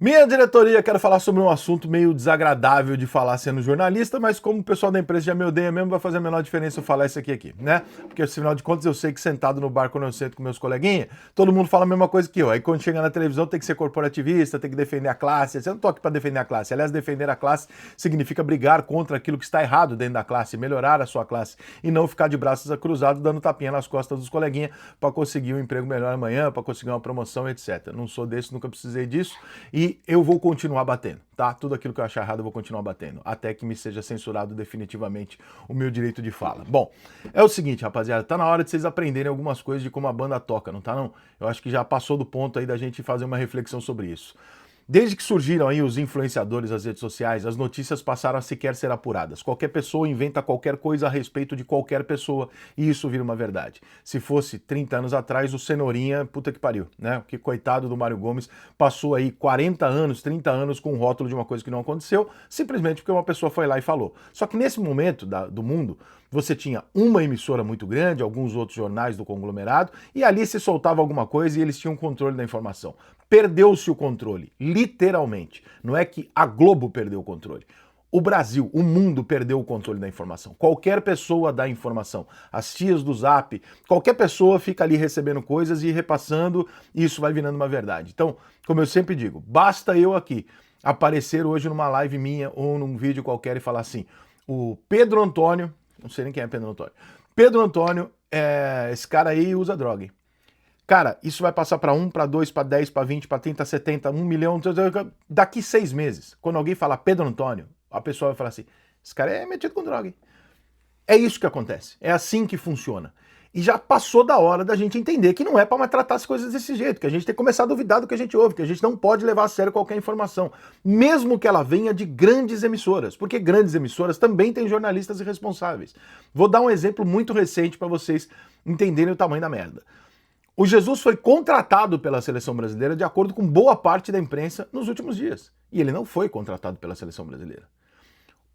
Minha diretoria, quero falar sobre um assunto meio desagradável de falar sendo jornalista, mas como o pessoal da empresa já me odeia mesmo, vai fazer a menor diferença eu falar isso aqui, né? Porque afinal de contas eu sei que sentado no bar quando eu sento com meus coleguinhas, todo mundo fala a mesma coisa que eu. Aí quando chega na televisão tem que ser corporativista, tem que defender a classe. Eu não tô aqui para defender a classe. Aliás, defender a classe significa brigar contra aquilo que está errado dentro da classe, melhorar a sua classe e não ficar de braços cruzados dando tapinha nas costas dos coleguinhas para conseguir um emprego melhor amanhã, para conseguir uma promoção, etc. Não sou desse, nunca precisei disso e eu vou continuar batendo, tá? Tudo aquilo que eu achar errado eu vou continuar batendo, até que me seja censurado definitivamente o meu direito de fala. Bom, é o seguinte, rapaziada, tá na hora de vocês aprenderem algumas coisas de como a banda toca, não tá não? Eu acho que já passou do ponto aí da gente fazer uma reflexão sobre isso. Desde que surgiram aí os influenciadores das redes sociais, as notícias passaram a sequer ser apuradas. Qualquer pessoa inventa qualquer coisa a respeito de qualquer pessoa e isso vira uma verdade. Se fosse 30 anos atrás, o Cenourinha, puta que pariu, né? Que coitado do Mário Gomes, passou aí 40 anos, 30 anos com um rótulo de uma coisa que não aconteceu, simplesmente porque uma pessoa foi lá e falou. Só que nesse momento do mundo, você tinha uma emissora muito grande, alguns outros jornais do conglomerado, e ali se soltava alguma coisa e eles tinham controle da informação. Perdeu-se o controle, literalmente. Não é que a Globo perdeu o controle. O Brasil, o mundo perdeu o controle da informação. Qualquer pessoa dá informação. As tias do Zap, qualquer pessoa fica ali recebendo coisas e repassando, e isso vai virando uma verdade. Então, como eu sempre digo, basta eu aqui aparecer hoje numa live minha ou num vídeo qualquer e falar assim, o Pedro Antônio, não sei nem quem é Pedro Antônio, Pedro Antônio, esse cara aí usa droga. Cara, isso vai passar para 1, para 2, para 10, para 20, para 30, 70, 1 milhão. Daqui 6 meses, quando alguém falar Pedro Antônio, a pessoa vai falar assim: esse cara é metido com droga. É isso que acontece. É assim que funciona. E já passou da hora da gente entender que não é para tratar as coisas desse jeito, que a gente tem que começar a duvidar do que a gente ouve, que a gente não pode levar a sério qualquer informação, mesmo que ela venha de grandes emissoras, porque grandes emissoras também têm jornalistas irresponsáveis. Vou dar um exemplo muito recente para vocês entenderem o tamanho da merda. O Jesus foi contratado pela seleção brasileira de acordo com boa parte da imprensa nos últimos dias. E ele não foi contratado pela seleção brasileira.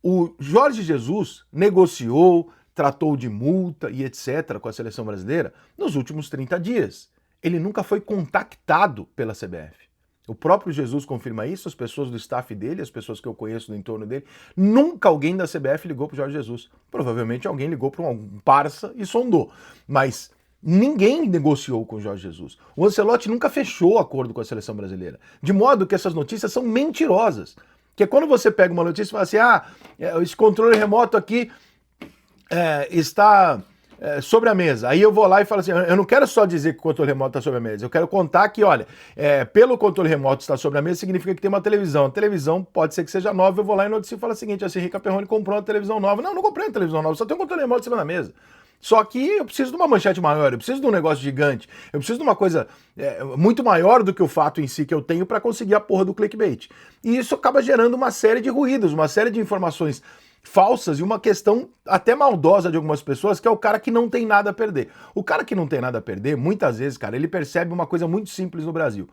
O Jorge Jesus negociou, tratou de multa e etc. com a seleção brasileira nos últimos 30 dias. Ele nunca foi contactado pela CBF. O próprio Jesus confirma isso, as pessoas do staff dele, as pessoas que eu conheço no entorno dele, nunca alguém da CBF ligou para o Jorge Jesus. Provavelmente alguém ligou para um parça e sondou. Mas ninguém negociou com o Jorge Jesus. O Ancelotti nunca fechou acordo com a seleção brasileira. De modo que essas notícias são mentirosas. Que é quando você pega uma notícia e fala assim, esse controle remoto aqui está sobre a mesa. Aí eu vou lá e falo assim, eu não quero só dizer que o controle remoto está sobre a mesa, eu quero contar que, olha, pelo controle remoto estar sobre a mesa significa que tem uma televisão. A televisão pode ser que seja nova, eu vou lá e noticio e falo o seguinte, a Henrique Perrone comprou uma televisão nova. Não comprei uma televisão nova, só tem um controle remoto em cima da mesa. Só que eu preciso de uma manchete maior, eu preciso de um negócio gigante, eu preciso de uma coisa muito maior do que o fato em si que eu tenho para conseguir a porra do clickbait. E isso acaba gerando uma série de ruídos, uma série de informações falsas e uma questão até maldosa de algumas pessoas, que é o cara que não tem nada a perder. O cara que não tem nada a perder, muitas vezes, cara, ele percebe uma coisa muito simples no Brasil.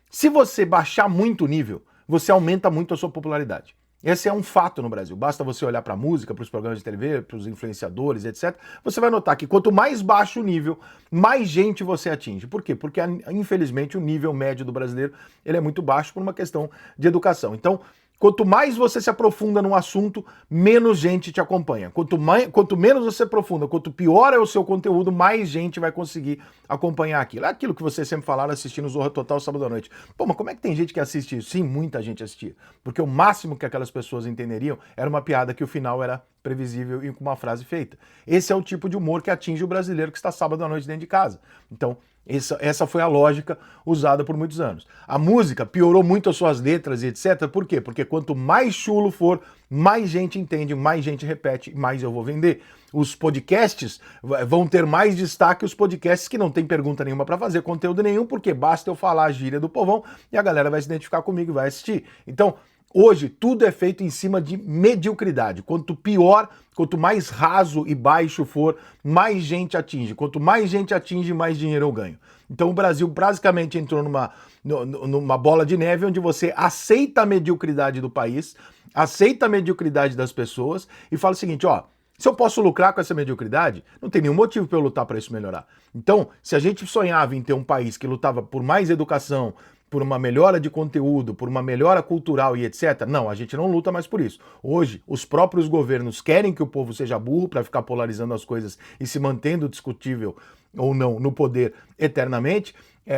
Se você baixar muito o nível, você aumenta muito a sua popularidade. Esse é um fato no Brasil. Basta você olhar para a música, para os programas de TV, para os influenciadores, etc. Você vai notar que quanto mais baixo o nível, mais gente você atinge. Por quê? Porque, infelizmente, o nível médio do brasileiro ele é muito baixo por uma questão de educação. Então, quanto mais você se aprofunda num assunto, menos gente te acompanha. Quanto menos você aprofunda, quanto pior é o seu conteúdo, mais gente vai conseguir acompanhar aquilo. É aquilo que vocês sempre falaram assistindo Zorra Total sábado à noite. Pô, mas como é que tem gente que assiste isso? Sim, muita gente assistia. Porque o máximo que aquelas pessoas entenderiam era uma piada que o final era previsível e com uma frase feita. Esse é o tipo de humor que atinge o brasileiro que está sábado à noite dentro de casa. Então, essa foi a lógica usada por muitos anos. A música piorou muito as suas letras e etc. Por quê? Porque quanto mais chulo for, mais gente entende, mais gente repete, mais eu vou vender. Os podcasts vão ter mais destaque, os podcasts que não tem pergunta nenhuma para fazer, conteúdo nenhum, porque basta eu falar a gíria do povão e a galera vai se identificar comigo e vai assistir. Então, hoje, tudo é feito em cima de mediocridade. Quanto pior, quanto mais raso e baixo for, mais gente atinge. Quanto mais gente atinge, mais dinheiro eu ganho. Então o Brasil basicamente entrou numa bola de neve onde você aceita a mediocridade do país, aceita a mediocridade das pessoas e fala o seguinte, ó, Se eu posso lucrar com essa mediocridade, não tem nenhum motivo para eu lutar para isso melhorar. Então, se a gente sonhava em ter um país que lutava por mais educação, por uma melhora de conteúdo, por uma melhora cultural e etc. Não, a gente não luta mais por isso. Hoje, os próprios governos querem que o povo seja burro para ficar polarizando as coisas e se mantendo discutível ou não no poder eternamente.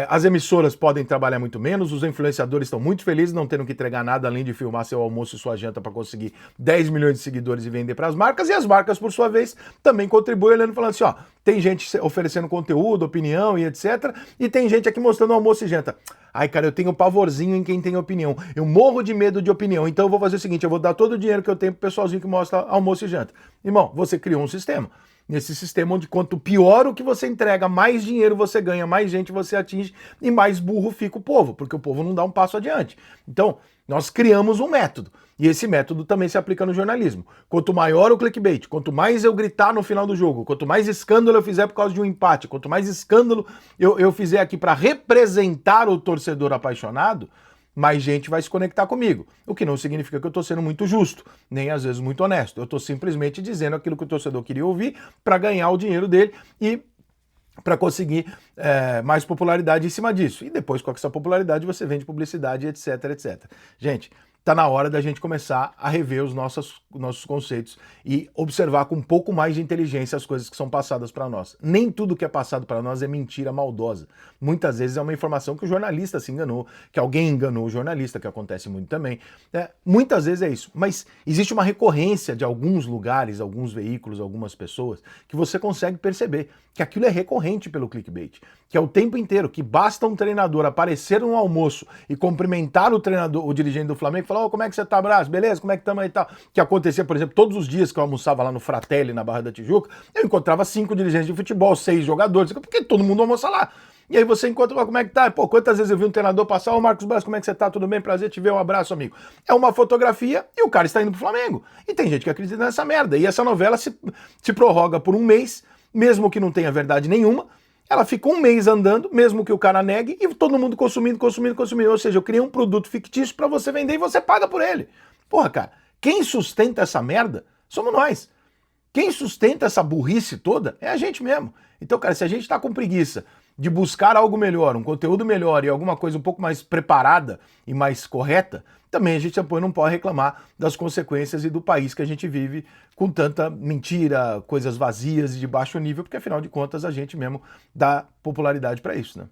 As emissoras podem trabalhar muito menos, os influenciadores estão muito felizes não tendo que entregar nada além de filmar seu almoço e sua janta para conseguir 10 milhões de seguidores e vender para as marcas, e as marcas, por sua vez, também contribuem olhando e falando assim, ó, tem gente oferecendo conteúdo, opinião e etc, e tem gente aqui mostrando almoço e janta. Ai, cara, eu tenho pavorzinho em quem tem opinião, eu morro de medo de opinião, então eu vou fazer o seguinte, eu vou dar todo o dinheiro que eu tenho pro pessoalzinho que mostra almoço e janta. Irmão, você criou um sistema. Nesse sistema onde quanto pior o que você entrega, mais dinheiro você ganha, mais gente você atinge e mais burro fica o povo, porque o povo não dá um passo adiante. Então, nós criamos um método. E esse método também se aplica no jornalismo. Quanto maior o clickbait, quanto mais eu gritar no final do jogo, quanto mais escândalo eu fizer por causa de um empate, quanto mais escândalo eu fizer aqui para representar o torcedor apaixonado, mais gente vai se conectar comigo. O que não significa que eu estou sendo muito justo, nem às vezes muito honesto. Eu estou simplesmente dizendo aquilo que o torcedor queria ouvir para ganhar o dinheiro dele e para conseguir mais popularidade em cima disso. E depois, com essa popularidade, você vende publicidade, etc, etc. Gente, tá na hora da gente começar a rever os nossos conceitos e observar com um pouco mais de inteligência as coisas que são passadas para nós. Nem tudo que é passado para nós é mentira maldosa. Muitas vezes é uma informação que o jornalista se enganou, que alguém enganou o jornalista, que acontece muito também. Muitas vezes é isso. Mas existe uma recorrência de alguns lugares, alguns veículos, algumas pessoas, que você consegue perceber que aquilo é recorrente pelo clickbait. Que é o tempo inteiro, que basta um treinador aparecer no almoço e cumprimentar o treinador, o dirigente do Flamengo, e falar, oh, como é que você tá, Brás? Beleza? Como é que tamo aí e tal? Que acontecia, por exemplo, todos os dias que eu almoçava lá no Fratelli, na Barra da Tijuca, eu encontrava 5 dirigentes de futebol, 6 jogadores, porque todo mundo almoça lá. E aí você encontra, como é que tá? Pô, quantas vezes eu vi um treinador passar, ô Marcos Braz, como é que você tá? Tudo bem? Prazer te ver, um abraço, amigo. É uma fotografia e o cara está indo pro Flamengo. E tem gente que acredita nessa merda. E essa novela se prorroga por um mês, mesmo que não tenha verdade nenhuma. Ela fica um mês andando, mesmo que o cara negue, e todo mundo consumindo. Ou seja, eu criei um produto fictício para você vender e você paga por ele. Porra, cara, quem sustenta essa merda somos nós. Quem sustenta essa burrice toda é a gente mesmo. Então, cara, se a gente tá com preguiça de buscar algo melhor, um conteúdo melhor e alguma coisa um pouco mais preparada e mais correta, também a gente não pode reclamar das consequências e do país que a gente vive com tanta mentira, coisas vazias e de baixo nível, porque afinal de contas a gente mesmo dá popularidade para isso, né?